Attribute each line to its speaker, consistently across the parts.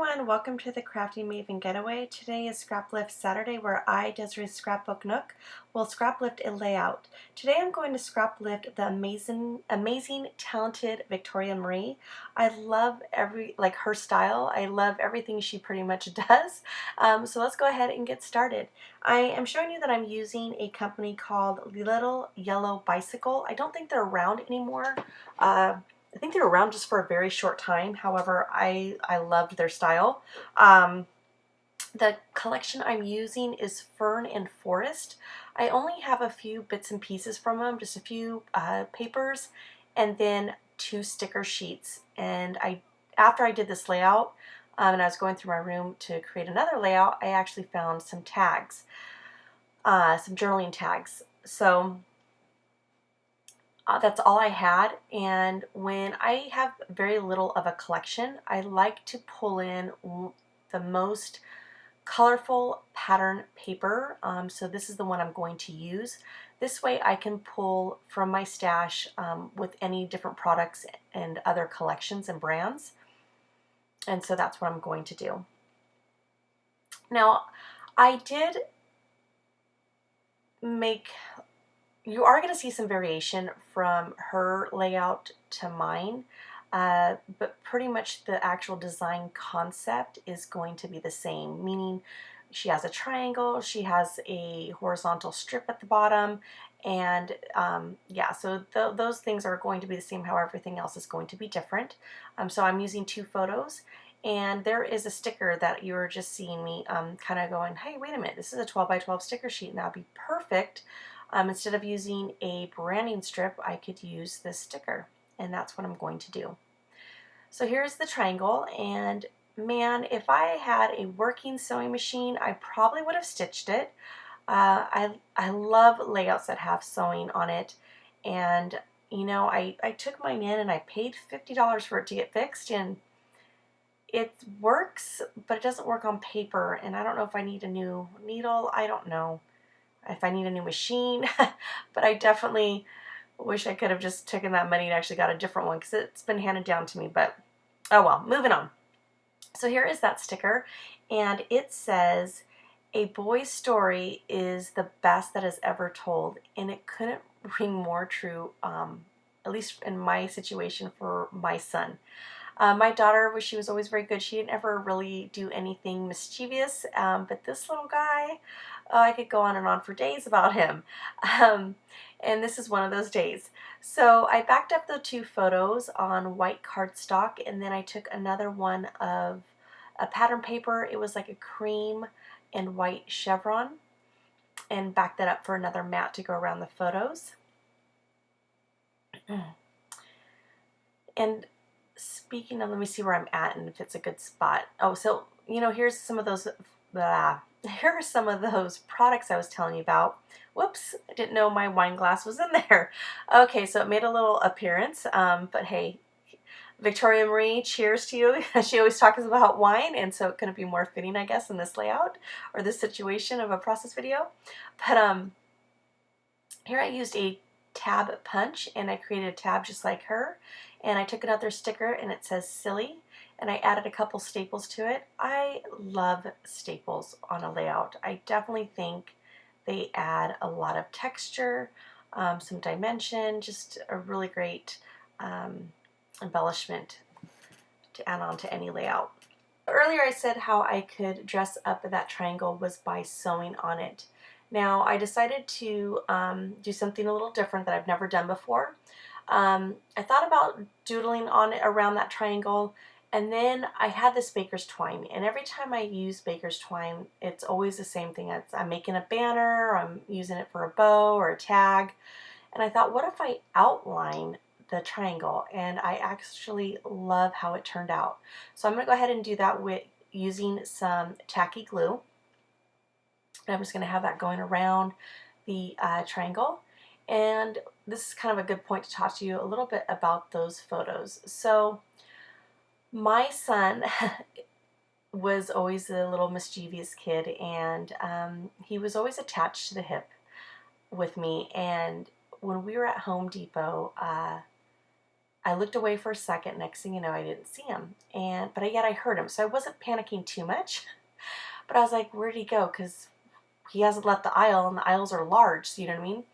Speaker 1: everyone, welcome to the Crafty Maven Getaway. Today is Scraplift Saturday where I, Desiree Scrapbooknook, will scraplift a layout. Today I'm going to scraplift the amazing, talented Victoria Marie. I love her style. I love everything she pretty much does. So let's go ahead and get started. I am showing you that I'm using a company called Little Yellow Bicycle. I don't think they're around anymore. I think they were around just for a very short time. However, I loved their style. The collection I'm using is Fern and Forest. I only have a few bits and pieces from them, just a few papers, and then 2 sticker sheets. And after I did this layout, and I was going through my room to create another layout, I actually found some tags, some journaling tags. So that's all I had, and when I have very little of a collection, I like to pull in the most colorful pattern paper. So this is the one I'm going to use. This way I can pull from my stash with any different products and other collections and brands. And so that's what I'm going to do. Now, I did make... You are going to see some variation from her layout to mine, but pretty much the actual design concept is going to be the same, meaning she has a triangle, she has a horizontal strip at the bottom, and yeah, so those things are going to be the same, however everything else is going to be different. So I'm using 2 photos, and there is a sticker that you were just seeing me kind of going, hey, wait a minute, this is a 12 by 12 sticker sheet, and that would be perfect. Instead of using a branding strip, I could use this sticker, and that's what I'm going to do. So here's the triangle, and man, if I had a working sewing machine, I probably would have stitched it. I love layouts that have sewing on it, and you know, I took mine in and I paid $50 for it to get fixed, and it works, but it doesn't work on paper, and I don't know if I need a new needle. I don't know if I need a new machine, but I definitely wish I could have just taken that money and actually got a different one because it's been handed down to me, but oh well, moving on. So here is that sticker, and it says, "A boy's story is the best that is ever told," and it couldn't ring more true, at least in my situation for my son. My daughter, she was always very good. She didn't ever really do anything mischievous, but this little guy, oh, I could go on and on for days about him. And this is one of those days. So I backed up the 2 photos on white cardstock, and then I took another one of a pattern paper. It was like a cream and white chevron, and backed that up for another mat to go around the photos. And speaking of, let me see where I'm at and if it's a good spot. Oh, so, you know, here's some of those, here are some of those products I was telling you about. Whoops, I didn't know my wine glass was in there. Okay, so it made a little appearance, but hey, Victoria Marie, cheers to you. She always talks about wine, and so it couldn't be more fitting, I guess, in this layout or this situation of a process video. But here I used a tab punch, and I created a tab just like her, and I took another sticker and it says silly, and I added a couple staples to it. I love staples on a layout. I definitely think they add a lot of texture, some dimension, just a really great embellishment to add on to any layout. Earlier I said how I could dress up that triangle was by sewing on it. Now I decided to do something a little different that I've never done before. I thought about doodling on it around that triangle, and then I had this baker's twine, and every time I use baker's twine, it's always the same thing. I'm making a banner, or I'm using it for a bow or a tag, and I thought, what if I outline the triangle? And I actually love how it turned out. So I'm going to go ahead and do that with using some tacky glue. And I'm just going to have that going around the triangle. And this is kind of a good point to talk to you a little bit about those photos. So my son was always a little mischievous kid, and he was always attached to the hip with me. And when we were at Home Depot, I looked away for a second. Next thing you know, I didn't see him. But yet I heard him. So I wasn't panicking too much. But I was like, where'd he go? Because he hasn't left the aisle, and the aisles are large. So you know what I mean?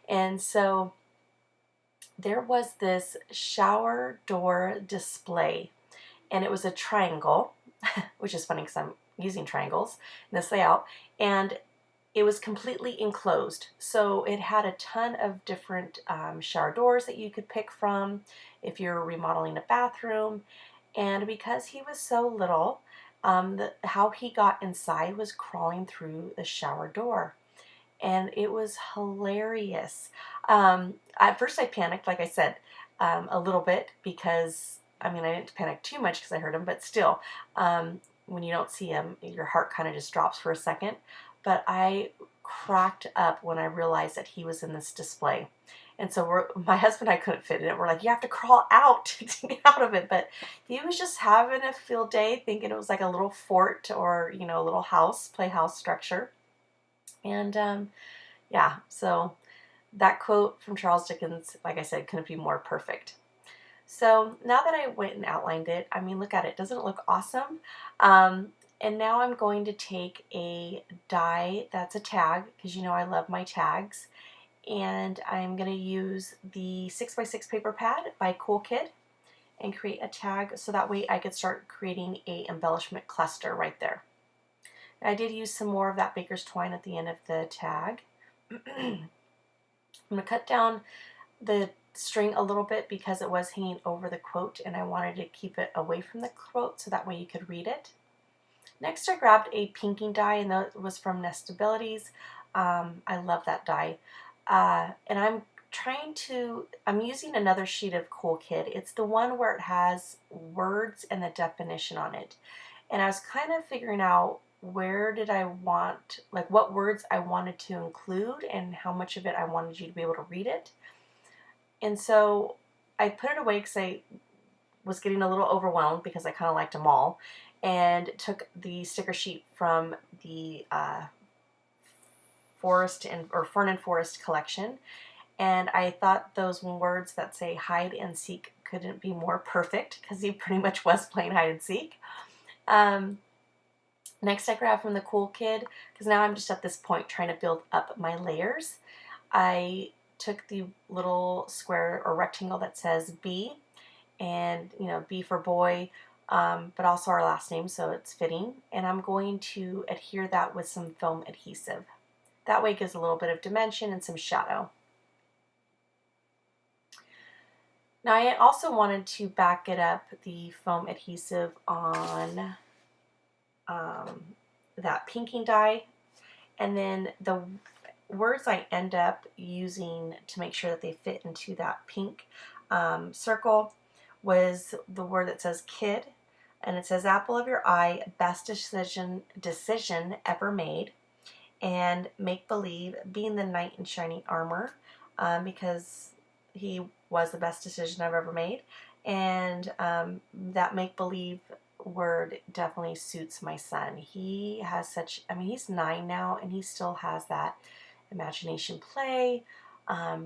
Speaker 1: And so there was this shower door display, and it was a triangle, which is funny because I'm using triangles in this layout, and it was completely enclosed. So it had a ton of different shower doors that you could pick from if you're remodeling a bathroom. And because he was so little, how he got inside was crawling through the shower door. And it was hilarious. At first I panicked, like I said, a little bit because, I mean, I didn't panic too much because I heard him, but still, when you don't see him, your heart kind of just drops for a second. But I cracked up when I realized that he was in this display. And so my husband and I couldn't fit in it. We're like, you have to crawl out to get out of it. But he was just having a field day, thinking it was like a little fort or, you know, a little house, playhouse structure. And yeah, so that quote from Charles Dickens, like I said, couldn't be more perfect. So now that I went and outlined it, I mean, look at it. Doesn't it look awesome? And now I'm going to take a die that's a tag, because you know I love my tags. And I'm going to use the 6x6 paper pad by Cool Kid and create a tag so that way I could start creating a embellishment cluster right there. I did use some more of that baker's twine at the end of the tag. I'm going to cut down the string a little bit because it was hanging over the quote and I wanted to keep it away from the quote so that way you could read it. Next I grabbed a pinking die, and that was from Nestabilities. I love that die. And I'm using another sheet of Cool Kid. It's the one where it has words and the definition on it. And I was kind of figuring out where did I want, like what words I wanted to include and how much of it I wanted you to be able to read it. And so I put it away because I was getting a little overwhelmed because I kind of liked them all, and took the sticker sheet from the Fern and Forest collection, and I thought those words that say hide and seek couldn't be more perfect because he pretty much was playing hide and seek. Next I grabbed from the Cool Kid, because now I'm just at this point trying to build up my layers. I took the little square or rectangle that says B, and you know, B for boy, but also our last name, so it's fitting. And I'm going to adhere that with some foam adhesive. That way it gives a little bit of dimension and some shadow. Now I also wanted to back it up, the foam adhesive, on that pinking die, and then the words I end up using to make sure that they fit into that pink circle was the word that says kid, and it says apple of your eye, best decision ever made, and make believe, being the knight in shining armor, because he was the best decision I've ever made. And that make believe word definitely suits my son. He has such, I mean, he's 9 now and he still has that imagination play.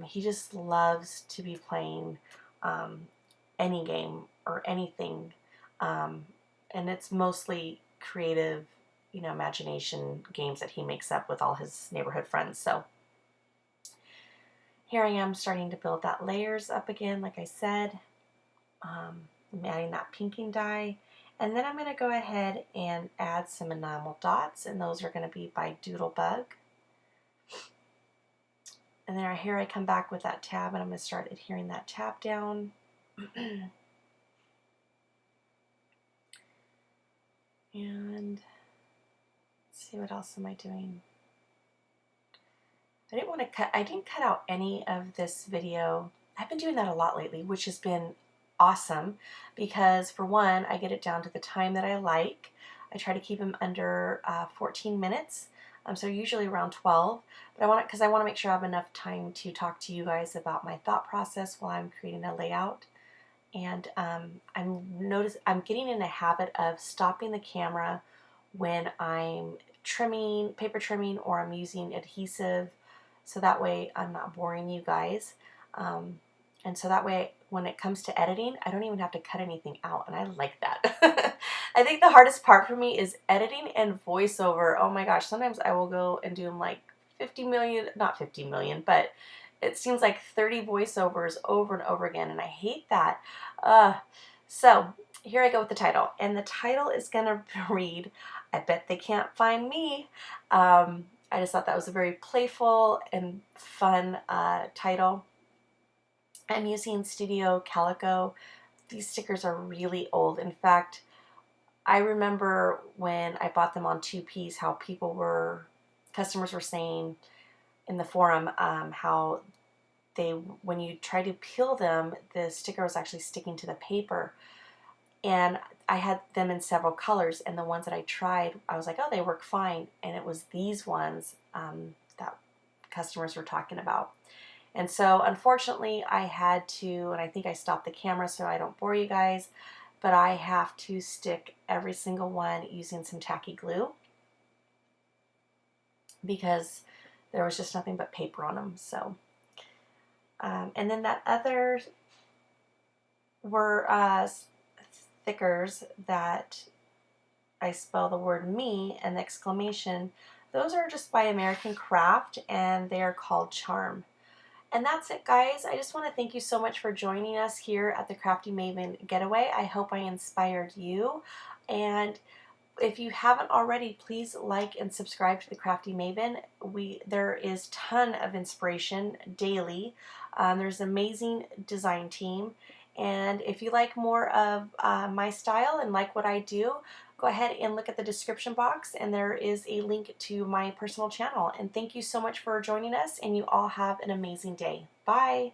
Speaker 1: He just loves to be playing any game or anything, and it's mostly creative, you know, imagination games that he makes up with all his neighborhood friends. So here I am starting to build that layers up again, like I said. I'm adding that pinking die, and then I'm going to go ahead and add some enamel dots, and those are going to be by Doodlebug. And then here I come back with that tab, and I'm going to start adhering that tab down. And let's see, what else am I doing? I didn't cut out any of this video. I've been doing that a lot lately, which has been awesome because, for one, I get it down to the time that I like. I try to keep them under 14 minutes. So usually around 12, but because I want to make sure I have enough time to talk to you guys about my thought process while I'm creating a layout. And I'm getting in a habit of stopping the camera when I'm trimming, paper trimming, or I'm using adhesive, so that way I'm not boring you guys. And so that way when it comes to editing, I don't even have to cut anything out, and I like that. I think the hardest part for me is editing and voiceover. Oh my gosh, sometimes I will go and do like 50 million, not 50 million, but it seems like 30 voiceovers over and over again, and I hate that. So here I go with the title, and the title is gonna read, I Bet They Can't Find Me. I just thought that was a very playful and fun title. I'm using Studio Calico. These stickers are really old. In fact, I remember when I bought them on 2Ps how customers were saying in the forum how when you try to peel them, the sticker was actually sticking to the paper. And I had them in several colors, and the ones that I tried, I was like, oh, they work fine. And it was these ones that customers were talking about. And so unfortunately I had to, and I think I stopped the camera so I don't bore you guys, but I have to stick every single one using some tacky glue because there was just nothing but paper on them. So, and then that other were stickers that I spell the word me and the exclamation. Those are just by American Craft, and they are called Charm. And that's it, guys. I just want to thank you so much for joining us here at the Crafty Maven Getaway. I hope I inspired you. And if you haven't already, please like and subscribe to the Crafty Maven. There is a ton of inspiration daily. There's an amazing design team. And if you like more of my style and like what I do, go ahead and look at the description box, and there is a link to my personal channel. And thank you so much for joining us, and you all have an amazing day. Bye!